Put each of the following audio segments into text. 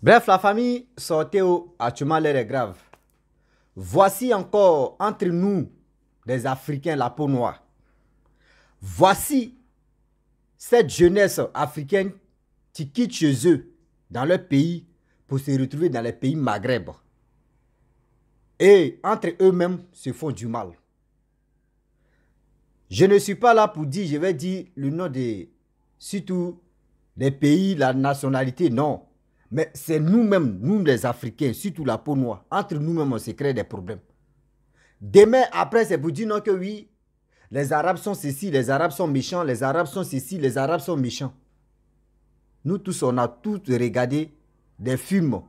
Bref, la famille Sorteo actuellement l'air est grave. Voici encore entre nous, des Africains, la peau noire. Voici cette jeunesse africaine qui quitte chez eux, dans leur pays, pour se retrouver dans les pays Maghreb. Et entre eux-mêmes se font du mal. Je ne suis pas là pour dire, je vais dire le nom de surtout des pays, la nationalité, non. Mais c'est nous-mêmes, nous les Africains, surtout la peau noire, entre nous-mêmes on se crée des problèmes. Demain, après, c'est pour dire non que oui, les Arabes sont ceci, les Arabes sont méchants, les Arabes sont ceci, les Arabes sont méchants. Nous tous, on a tous regardé des films,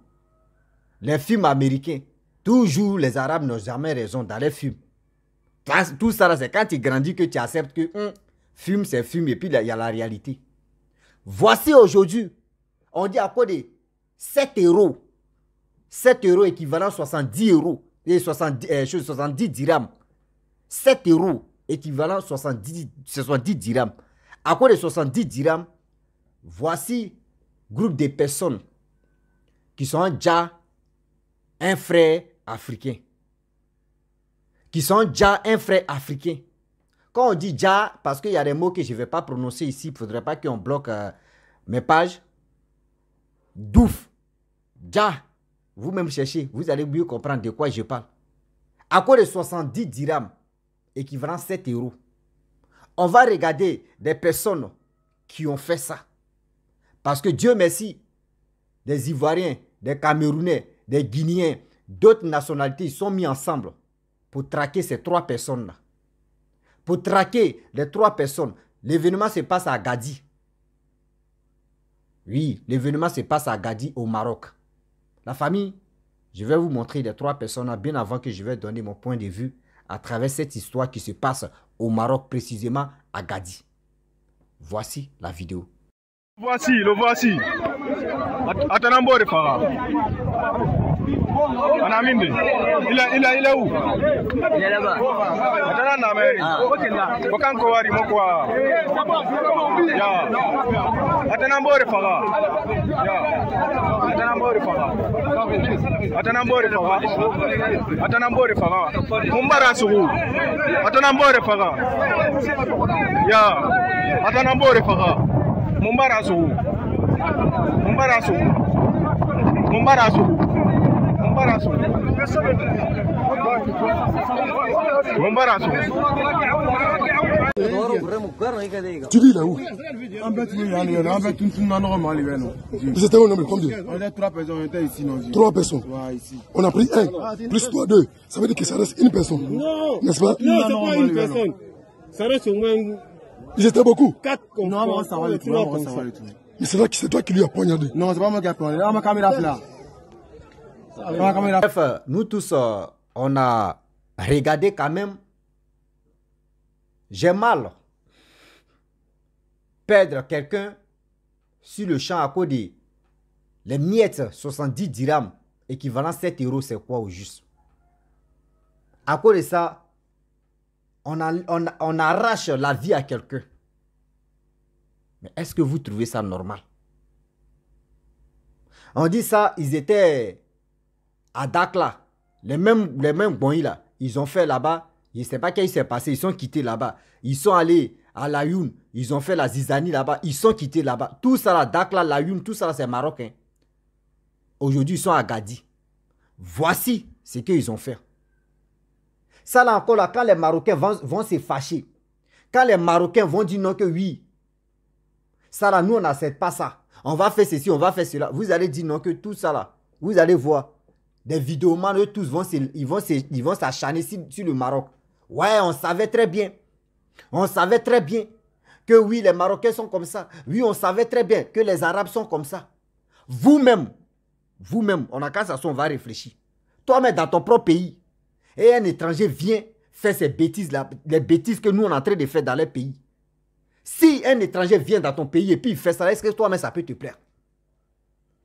les films américains. Toujours, les Arabes n'ont jamais raison dans les films. Tout ça, c'est quand tu grandis que tu acceptes que film, c'est film et puis il y a la réalité. Voici aujourd'hui, on dit à quoi de 7 euros. 7 euros équivalent 70 euros. Et 70 dirhams. 7 euros équivalent 70 dirhams. À quoi de 70 dirhams, voici groupe de personnes qui sont déjà un frère africain. Qui sont déjà un frère africain. Quand on dit déjà, parce qu'il y a des mots que je ne vais pas prononcer ici, il ne faudrait pas qu'on bloque mes pages. Douf. Déjà, vous-même cherchez, vous allez mieux comprendre de quoi je parle. À quoi de 70 dirhams, équivalent 7 euros. On va regarder des personnes qui ont fait ça. Parce que Dieu merci, des Ivoiriens, des Camerounais, des Guinéens, d'autres nationalités, ils sont mis ensemble pour traquer ces 3 personnes-là. Pour traquer les 3 personnes. L'événement se passe à Agadir. Oui, l'événement se passe à Agadir au Maroc. La famille, je vais vous montrer les 3 personnes bien avant que je vais donner mon point de vue à travers cette histoire qui se passe au Maroc, précisément à Agadir. Voici la vidéo. Le voici. Atanambo de Farah. Anaminde. Il est où? Il est là-bas. Aucun Kowari Mokwa. Ya. Atanambo de Farah. Ya. Atanambo de Farah. Atanambo de Farah. Atanambo de Farah. Mumbara Sourou. Atanambo de Farah. Ya. Atanambo de Farah. Mumbarasu. Mumbarasu. Mumbarasu. Mumbarasu. Mumbarasu. Tu dis là où? C'était au nombre combien? On est 3 personnes, on était ici. 3 personnes. Ouais, ici. On a pris 1, plus toi 2. Ça veut dire que ça reste une personne. Non. N'est-ce pas? Non, c'est pas une personne. Ça reste au moins Ils étaient beaucoup. 4 comme ça. Non, ça va le tout. Mais c'est là que c'est toi qui lui as poignardé. Non, c'est pas moi qui ai poignardé. Là, ma caméra là. Bref, nous tous, on a regardé quand même. J'ai mal perdre quelqu'un sur le champ à cause de les miettes 70 dirhams, équivalent 7 euros, c'est quoi au juste? À cause de ça, on arrache la vie à quelqu'un. Mais est-ce que vous trouvez ça normal? On dit ça, ils étaient à Dakla. Les mêmes bons là, ils ont fait là-bas. Je ne sais pas qu'est-ce qui s'est passé. Ils sont quittés là-bas. Ils sont allés à Layoun. Ils ont fait la zizanie là-bas. Ils sont quittés là-bas. Tout ça là, Dakla, Layoun, tout ça là, c'est marocain. Aujourd'hui, ils sont à Agadir. Voici ce qu'ils ont fait. Ça là encore là, quand les Marocains vont se fâcher, quand les Marocains vont dire non que oui, ça là, nous on n'accepte pas ça. On va faire ceci, on va faire cela. Vous allez dire non que tout ça là, vous allez voir. Des vidéomans, eux tous vont s'acharner sur le Maroc. Ouais, on savait très bien. On savait très bien que oui, les Marocains sont comme ça. Oui, on savait très bien que les Arabes sont comme ça. Vous-même, on a qu'à s'asseoir, on va réfléchir. Toi-même, dans ton propre pays, et un étranger vient faire ces bêtises-là, les bêtises que nous, on est en train de faire dans les pays. Si un étranger vient dans ton pays et puis il fait ça, est-ce que toi-même, ça peut te plaire?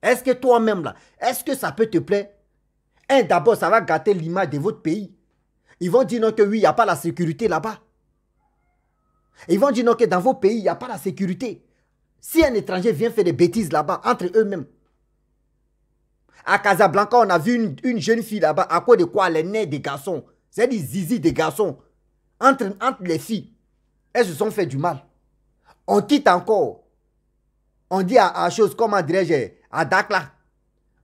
Est-ce que toi-même, là, est-ce que ça peut te plaire? D'abord, ça va gâter l'image de votre pays. Ils vont dire non que oui, il n'y a pas la sécurité là-bas. Ils vont dire non que dans vos pays, il n'y a pas la sécurité. Si un étranger vient faire des bêtises là-bas, entre eux-mêmes, À Casablanca, on a vu une jeune fille là-bas, à cause de quoi les nez des garçons. C'est des zizi des garçons. Entre les filles, elles se sont fait du mal. On quitte encore. On dit à chose, comment dirais-je, à Dakar,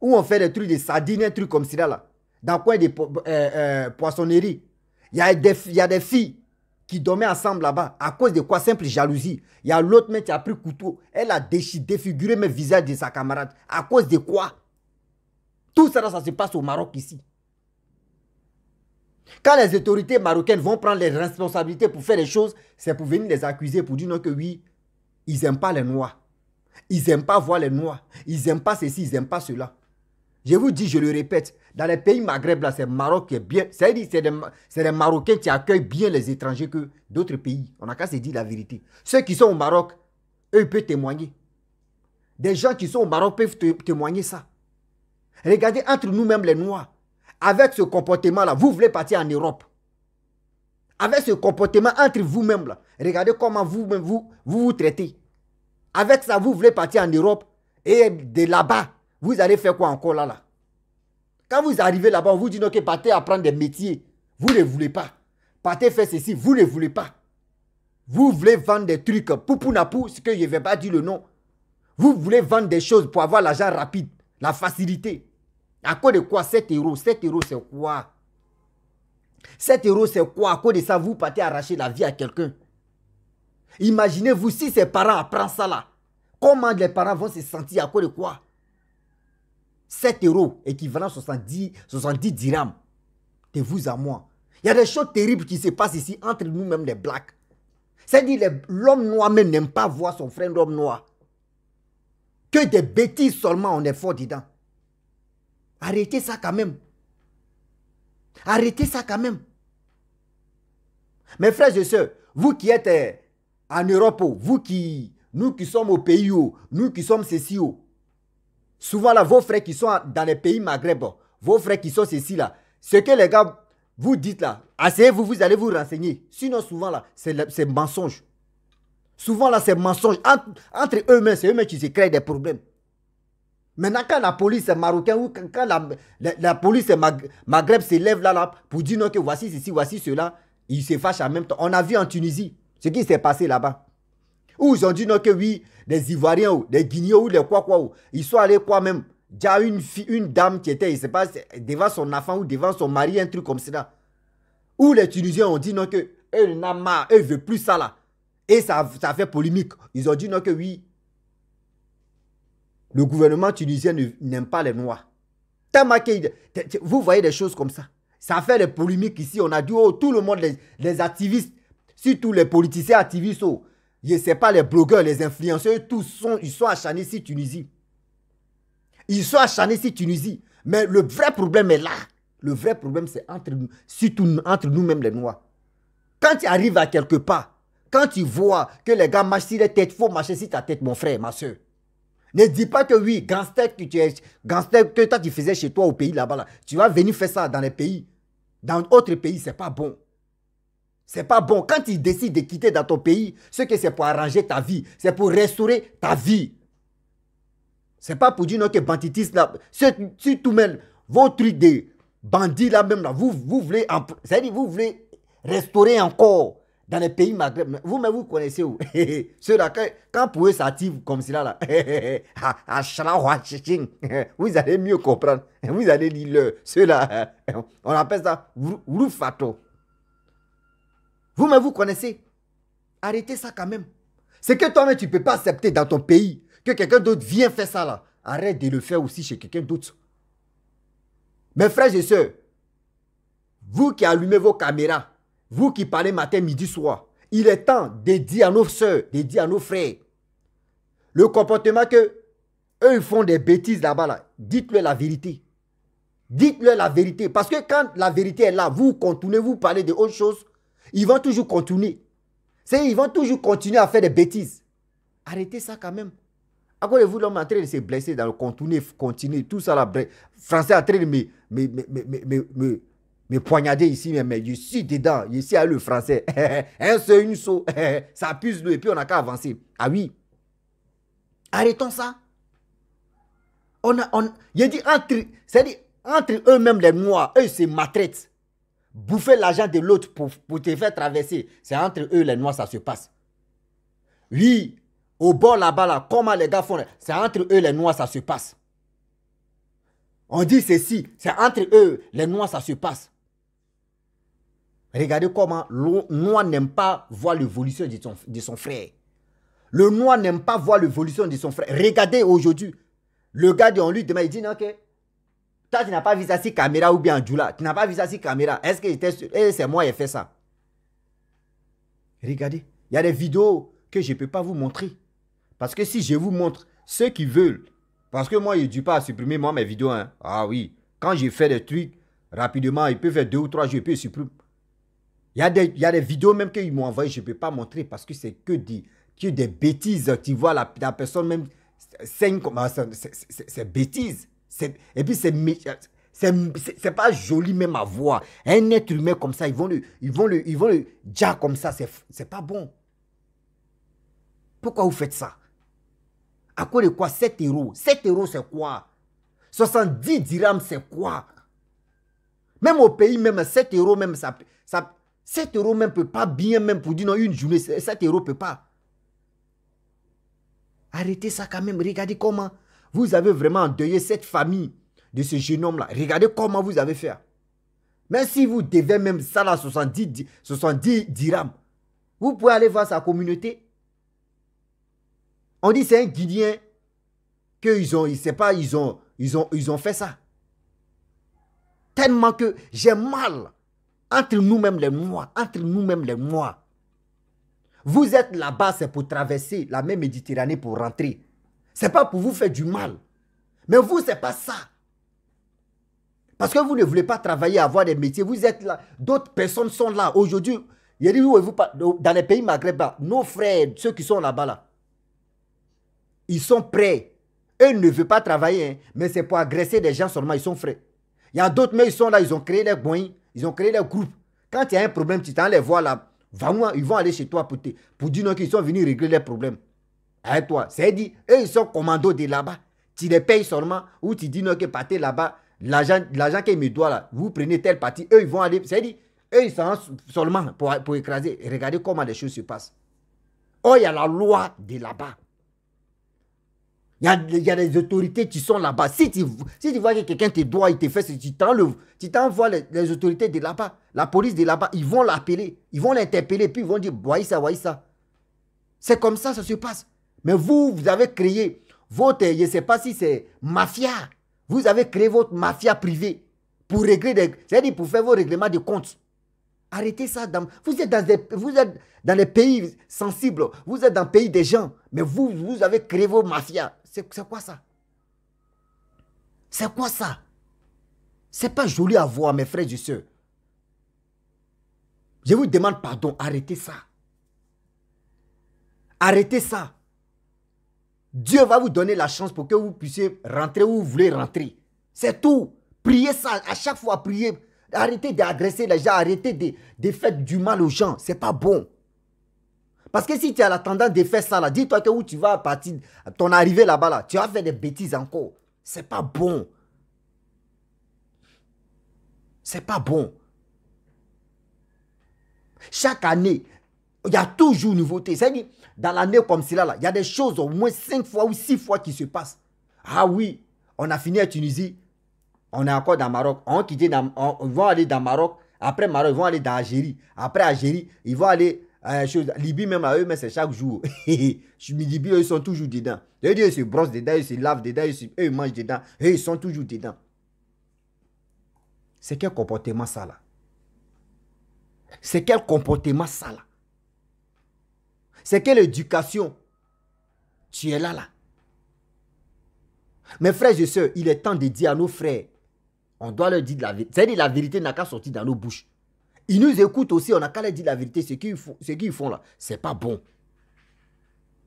où on fait des trucs de sardines, des trucs comme ça là. Dans le coin des poissonneries. Il y a des filles qui dormaient ensemble là-bas. À cause de quoi? Simple jalousie. Il y a l'autre mec qui a pris couteau. Elle a défiguré le visage de sa camarade. À cause de quoi? Tout ça, ça se passe au Maroc ici. Quand les autorités marocaines vont prendre les responsabilités pour faire les choses, c'est pour venir les accuser, pour dire non que oui, ils n'aiment pas les Noirs. Ils n'aiment pas voir les Noirs. Ils n'aiment pas ceci, ils n'aiment pas cela. Je vous dis, je le répète, dans les pays Maghreb, là, c'est Maroc qui est bien. C'est des Marocains qui accueillent bien les étrangers que d'autres pays. On n'a qu'à se dire la vérité. Ceux qui sont au Maroc, eux, ils peuvent témoigner. Des gens qui sont au Maroc peuvent témoigner ça. Regardez, entre nous-mêmes les Noirs, avec ce comportement-là, vous voulez partir en Europe. Avec ce comportement entre vous-même, là, regardez comment vous-même vous traitez. Avec ça, vous voulez partir en Europe et de là-bas, vous allez faire quoi encore là? Quand vous arrivez là-bas, on vous dit ok, partez apprendre des métiers. Vous ne voulez pas. Partez faire ceci, vous ne voulez pas. Vous voulez vendre des trucs poupounapou, ce que je ne vais pas dire le nom. Vous voulez vendre des choses pour avoir l'argent rapide, la facilité. À cause de quoi 7 euros? 7 euros, c'est quoi? 7 euros, c'est quoi? À cause de ça, vous partez arracher la vie à quelqu'un. Imaginez-vous si ses parents apprennent ça là. Comment les parents vont se sentir à cause de quoi? 7 euros, équivalent 70 dirhams. De vous à moi. Il y a des choses terribles qui se passent ici entre nous-mêmes les blacks. C'est-à-dire l'homme noir même n'aime pas voir son frère l'homme noir. Que des bêtises seulement on est fort dedans. Arrêtez ça quand même. Arrêtez ça quand même. Mes frères et sœurs, vous qui êtes en Europe, nous qui sommes au pays, nous qui sommes ceci, souvent là, vos frères qui sont dans les pays Maghreb, vos frères qui sont ceci là, ce que les gars vous dites là, asseyez-vous, vous allez vous renseigner. Sinon souvent là, c'est mensonge. Souvent là, c'est mensonge. Entre eux-mêmes, c'est eux-mêmes qui se créent des problèmes. Maintenant, quand la police marocaine ou quand la police Maghreb se lève là pour dire non que voici ceci, voici cela, ils se fâchent en même temps. On a vu en Tunisie ce qui s'est passé là-bas. Où ils ont dit non que oui, des Ivoiriens ou des Guinéens ou des quoi, ils sont allés quoi même. Il y a une dame qui était, je ne sais pas, devant son enfant ou devant son mari, un truc comme ça. Où les Tunisiens ont dit non que eux n'ont marre, eux ne veulent plus ça là. Et ça fait polémique. Ils ont dit non que oui, le gouvernement tunisien n'aime pas les Noirs. Tellement que vous voyez des choses comme ça. Ça fait des polémiques ici. On a dit, oh, tout le monde, les activistes, surtout les politiciens activistes, oh, je ne sais pas, les blogueurs, les influenceurs, ils sont acharnés ici, Tunisie. Ils sont acharnés ici, Tunisie. Mais le vrai problème est là. Le vrai problème, c'est surtout entre nous-mêmes, les Noirs. Quand tu arrives à quelque part, quand tu vois que les gars marchent sur les têtes, il faut marcher sur ta tête, mon frère, ma soeur. Ne dis pas que oui, gangster que toi tu faisais chez toi au pays là-bas, là, tu vas venir faire ça dans les pays. Dans d'autres pays, c'est pas bon. C'est pas bon. Quand tu décides de quitter dans ton pays, ce que c'est pour arranger ta vie, c'est pour restaurer ta vie. C'est pas pour dire non que banditisme là, si tout même vos trucs de bandits là même là, vous voulez, c'est-à-dire vous voulez restaurer encore dans les pays Maghreb. Vous-même vous connaissez où? Ceux-là, quand pour eux s'active comme cela là, vous allez mieux comprendre. Vous allez lire ceux-là, on appelle ça Roufato. Vous-même vous connaissez. Arrêtez ça quand même. C'est que toi-même tu ne peux pas accepter dans ton pays que quelqu'un d'autre vienne faire ça là. Arrête de le faire aussi chez quelqu'un d'autre. Mes frères et sœurs, vous qui allumez vos caméras, vous qui parlez matin, midi, soir, il est temps de dire à nos sœurs, de dire à nos frères, le comportement que eux font des bêtises là-bas, là, dites-leur la vérité. Dites-leur la vérité. Parce que quand la vérité est là, vous continuez, vous parlez de autre chose, ils vont toujours continuer. Ils vont toujours continuer à faire des bêtises. Arrêtez ça quand même. À quoi vous l'homme en train de se blesser dans le continuer, tout ça là, Français en train de me poignarder ici, mais je suis dedans, je suis à le français. Un seul, une saut, ça puse l'eau et puis on n'a qu'à avancer. Ah oui. Arrêtons ça. Il dit c'est-à-dire, entre eux-mêmes, les Noirs, eux, se maltraitent. Bouffer l'argent de l'autre pour te faire traverser. C'est entre eux, les Noirs, ça se passe. Oui, au bord là-bas, là, comment les gars font, c'est entre eux, les Noirs, ça se passe. On dit ceci, c'est entre eux, les Noirs, ça se passe. Regardez comment le Noir n'aime pas voir l'évolution de son frère. Le Noir n'aime pas voir l'évolution de son frère. Regardez aujourd'hui, le gars, on lui demande, il dit, non, que toi, tu n'as pas vu ça sur caméra ou bien en Djoula. Tu n'as pas vu ça sur caméra. Est-ce que c'est moi qui ai fait ça? Regardez, il y a des vidéos que je ne peux pas vous montrer. Parce que si je vous montre, ceux qui veulent, parce que moi, je ne dis pas à supprimer moi mes vidéos. Hein. Ah oui, quand j'ai fait des trucs, rapidement, il peut faire 2 ou 3 jours, il peut supprimer. Il y a des vidéos même qu'ils m'ont envoyées, je ne peux pas montrer parce que c'est que des bêtises. Tu vois, la personne même saigne comme ça. C'est bêtises. Et puis, c'est pas joli même à voir. Un être humain comme ça, ils vont le dire comme ça. C'est pas bon. Pourquoi vous faites ça? À quoi de quoi 7 euros? 7 euros, c'est quoi? 70 dirhams, c'est quoi? Même au pays, même 7 euros, même 7 euros même peut pas bien, même pour dire non, une journée, 7 euros peut pas. Arrêtez ça quand même. Regardez comment vous avez vraiment endeuillé cette famille de ce jeune homme-là. Regardez comment vous avez fait. Même si vous devez même ça là, 70 dirhams, vous pouvez aller voir sa communauté. On dit c'est un Guinéen qu'ils ont, ils ont fait ça. Tellement que j'ai mal entre nous-mêmes les Noirs, entre nous-mêmes les Noirs. Vous êtes là-bas, c'est pour traverser la même Méditerranée pour rentrer. Ce n'est pas pour vous faire du mal. Mais vous, ce n'est pas ça. Parce que vous ne voulez pas travailler, avoir des métiers. Vous êtes là. D'autres personnes sont là. Aujourd'hui, dans les pays maghrébins, nos frères, ceux qui sont là-bas, là, ils sont prêts. Eux ne veulent pas travailler, hein, mais c'est pour agresser des gens seulement. Ils sont frais. Il y a d'autres, mais ils sont là, ils ont créé des boins, ils ont créé des groupes. Quand il y a un problème, tu t'en les vois là. Ils vont aller chez toi pour dire qu'ils sont venus régler les problèmes. Avec toi. C'est dit, eux, ils sont commandos de là-bas. Tu les payes seulement ou tu dis non, que partez là-bas. L'argent qu'ils me doivent là, vous prenez telle partie. Eux, ils vont aller. C'est dit, eux, ils sont seulement pour écraser. Regardez comment les choses se passent. Oh, il y a la loi de là-bas. Il y a des autorités qui sont là-bas. Si tu vois que quelqu'un te doit, il te fait, tu t'envoies les autorités de là-bas, la police de là-bas, ils vont l'appeler, ils vont l'interpeller, puis ils vont dire, voyez ça. C'est comme ça se passe. Mais vous avez créé votre, je ne sais pas si c'est mafia. Vous avez créé votre mafia privée pour régler c'est-à-dire pour faire vos règlements de comptes. Arrêtez ça. Vous êtes dans les pays sensibles. Vous êtes dans le pays des gens. Mais vous avez créé vos mafias. C'est quoi ça? C'est quoi ça? C'est pas joli à voir, mes frères et sœurs. Je vous demande pardon. Arrêtez ça. Arrêtez ça. Dieu va vous donner la chance pour que vous puissiez rentrer où vous voulez rentrer. C'est tout. Priez ça. À chaque fois, priez. Arrêtez d'agresser les gens. Arrêtez de faire du mal aux gens. C'est pas bon. Parce que si tu as la tendance de faire ça, là, dis-toi que où tu vas partir, ton arrivée là-bas, là, tu vas faire des bêtises encore. C'est pas bon. C'est pas bon. Chaque année, il y a toujours une nouveauté. C'est-à-dire, dans l'année comme celle-là, il y a des choses au moins 5 fois ou 6 fois qui se passent. Ah oui, on a fini à Tunisie, on est encore dans Maroc. Ils vont aller dans Maroc. Après Maroc, ils vont aller dans Algérie. Après Algérie, ils vont aller Libye même à eux, mais c'est chaque jour. Libye, eux, ils sont toujours dedans. Ils se brossent dedans, ils se lavent dedans, eux, ils mangent dedans. Eux, ils sont toujours dedans. C'est quel comportement ça là? C'est quel comportement ça là? C'est quelle éducation? Tu es là. Mes frères et sœurs, il est temps de dire à nos frères, on doit leur dire la vérité. C'est-à-dire la vérité n'a qu'à sortir dans nos bouches. Ils nous écoutent aussi, on n'a qu'à leur dire la vérité. Ce qu'ils font là, c'est pas bon.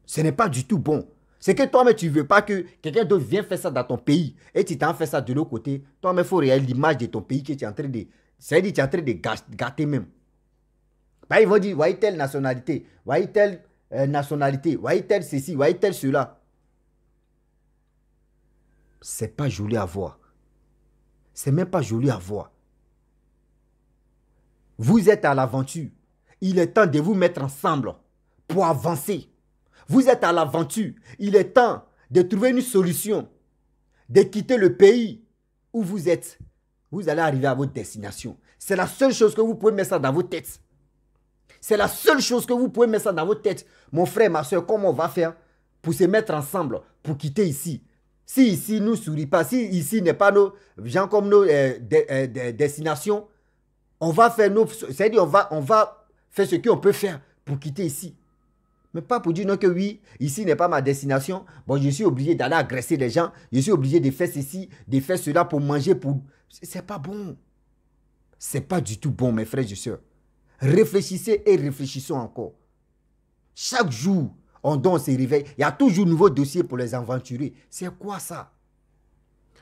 Ce n'est pas du tout bon. C'est que toi-même, tu ne veux pas que quelqu'un d'autre vienne faire ça dans ton pays et tu t'en fais ça de l'autre côté. Toi-même, il faut réaliser l'image de ton pays que tu es en train de... C'est-à-dire que tu es en train de gâter même. Bah, ils vont dire, voyez telle nationalité, voyez telle nationalité, voyez telle ceci, voyez telle cela. C'est pas joli à voir. C'est même pas joli à voir. Vous êtes à l'aventure. Il est temps de vous mettre ensemble pour avancer. Vous êtes à l'aventure. Il est temps de trouver une solution, de quitter le pays où vous êtes. Vous allez arriver à votre destination. C'est la seule chose que vous pouvez mettre ça dans vos têtes. C'est la seule chose que vous pouvez mettre ça dans votre tête. Mon frère, ma soeur, comment on va faire pour se mettre ensemble, pour quitter ici? Si ici nous ne sourit pas, si ici n'est pas nos gens comme nos destinations, on va faire nos... C'est-à-dire on va faire ce qu'on peut faire pour quitter ici. Mais pas pour dire non que oui, ici n'est pas ma destination. Bon, je suis obligé d'aller agresser les gens. Je suis obligé de faire ceci, de faire cela pour manger. C'est pas bon. C'est pas du tout bon, mes frères et sœurs. Réfléchissez et réfléchissons encore. Chaque jour, on se réveille. Il y a toujours un nouveau dossier pour les aventuriers. C'est quoi ça?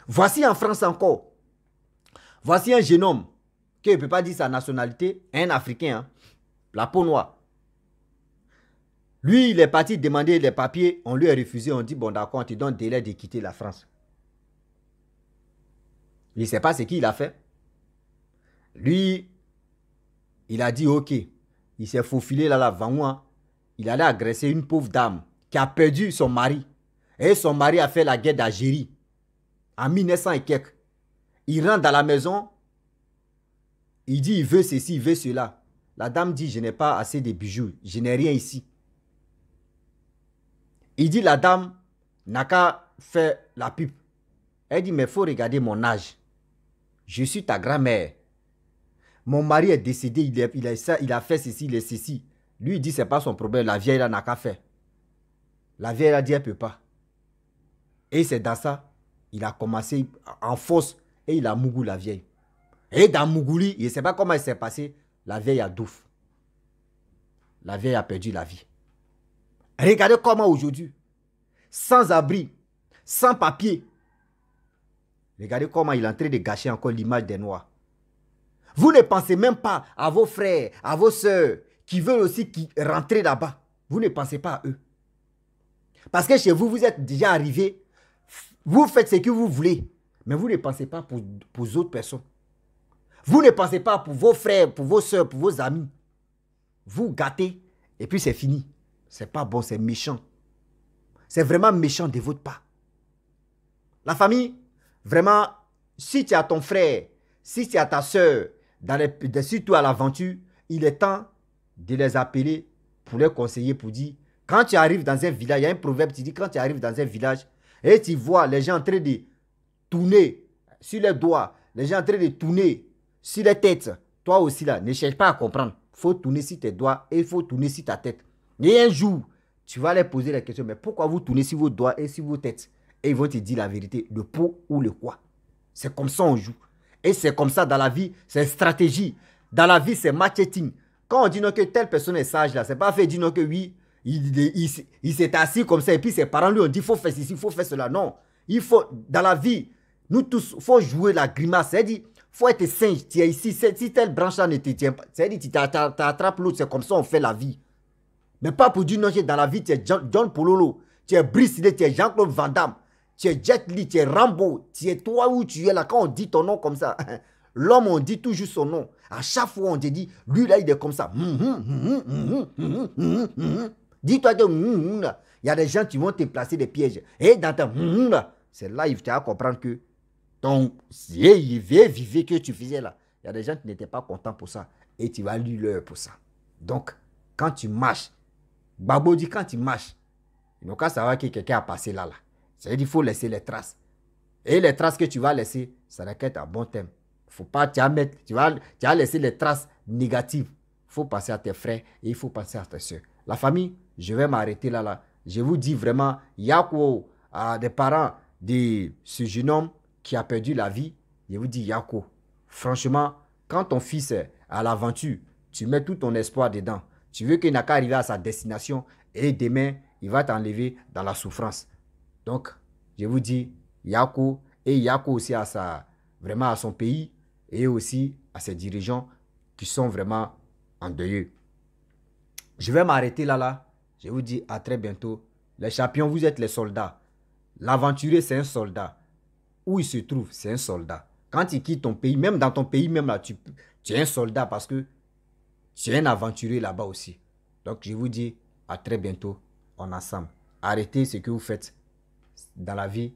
Voici en France encore. Voici un jeune homme qui ne peut pas dire sa nationalité, un Africain, hein, la peau noire. Lui, il est parti demander les papiers. On lui a refusé. On dit, bon d'accord, on te donne délai de quitter la France. Il ne sait pas ce qu'il a fait. Lui, il a dit, ok. Il s'est faufilé là, devant moi. Il allait agresser une pauvre dame qui a perdu son mari. Et son mari a fait la guerre d'Algérie en 1900 et quelques. Il rentre dans la maison. Il dit, il veut ceci, il veut cela. La dame dit, je n'ai pas assez de bijoux. Je n'ai rien ici. Il dit, la dame n'a qu'à faire la pipe. Elle dit, mais il faut regarder mon âge. Je suis ta grand-mère. Mon mari est décédé, il a fait ceci, il est ceci. Lui, il dit, ce n'est pas son problème. La vieille, là, n'a qu'à faire. La vieille, a dit, elle ne peut pas. Et c'est dans ça, il a commencé en force et il a mougou la vieille. Et dans Mougouli, il ne sait pas comment il s'est passé. La vieille a douf. La vieille a perdu la vie. Regardez comment aujourd'hui, sans abri, sans papier, regardez comment il est en train de gâcher encore l'image des Noirs. Vous ne pensez même pas à vos frères, à vos sœurs, qui veulent aussi rentrer là-bas. Vous ne pensez pas à eux. Parce que chez vous, vous êtes déjà arrivés, vous faites ce que vous voulez, mais vous ne pensez pas pour d'autres personnes. Vous ne pensez pas pour vos frères, pour vos sœurs, pour vos amis. Vous gâtez, et puis c'est fini. C'est pas bon, c'est méchant. C'est vraiment méchant de votre part. La famille, vraiment, si tu as ton frère, si tu as ta soeur, surtout à l'aventure, il est temps de les appeler pour les conseiller, pour dire, quand tu arrives dans un village, il y a un proverbe qui dit, quand tu arrives dans un village, et tu vois les gens en train de tourner sur les doigts, les gens en train de tourner sur les têtes, toi aussi là, ne cherche pas à comprendre. Il faut tourner sur tes doigts et il faut tourner sur ta tête. Et un jour, tu vas leur poser la question, mais pourquoi vous tournez sur vos doigts et sur vos têtes? Et ils vont te dire la vérité, le pour ou le quoi. C'est comme ça on joue. Et c'est comme ça dans la vie, c'est stratégie. Dans la vie, c'est marketing. Quand on dit non que telle personne est sage là, c'est pas fait dire non que oui, il s'est assis comme ça et puis ses parents lui ont dit, il faut faire ceci, il faut faire cela. Non, il faut, dans la vie, nous tous, il faut jouer la grimace. C'est-à-dire, il faut être singe, tu es ici, si telle branche là ne te tient pas, c'est-à-dire, tu t'attrapes l'autre, c'est comme ça on fait la vie. Mais pas pour dire non, dans la vie, tu es John Pololo, tu es Brice Lee, tu es Jean-Claude Van Damme, tu es Jet Li, tu es Rambo, tu es toi où tu es là. Quand on dit ton nom comme ça, l'homme, on dit toujours son nom. À chaque fois, on te dit, lui là, il est comme ça. Dis-toi que il y a des gens qui vont te placer des pièges. Et dans ta c'est là il tu vas comprendre que ton vivre que tu faisais là, il y a des gens qui n'étaient pas contents pour ça. Et tu vas lui leur pour ça. Donc, quand tu marches, Babo dit quand tu marches, il n'y a qu'à savoir que quelqu'un a passé là. C'est-à-dire qu'il faut laisser les traces. Et les traces que tu vas laisser, ça va être un bon thème. Faut pas tu vas laisser les traces négatives. Il faut penser à tes frères et il faut penser à tes soeurs. La famille, je vais m'arrêter là. Je vous dis vraiment, il y a quoi à des parents de ce jeune homme qui a perdu la vie. Je vous dis, Yako, franchement, quand ton fils est à l'aventure, tu mets tout ton espoir dedans. Tu veux qu'il n'a qu'à arriver à sa destination et demain, il va t'enlever dans la souffrance. Donc, je vous dis, Yako, et Yako aussi vraiment à son pays et aussi à ses dirigeants qui sont vraiment endeuillés. Je vais m'arrêter là. Je vous dis à très bientôt. Les champions, vous êtes les soldats. L'aventurier, c'est un soldat. où il se trouve, c'est un soldat. Quand il quitte ton pays, même dans ton pays, même là, tu es un soldat parce que tu es un aventurier là-bas aussi. Donc, je vous dis à très bientôt, on est ensemble. Arrêtez ce que vous faites dans la vie.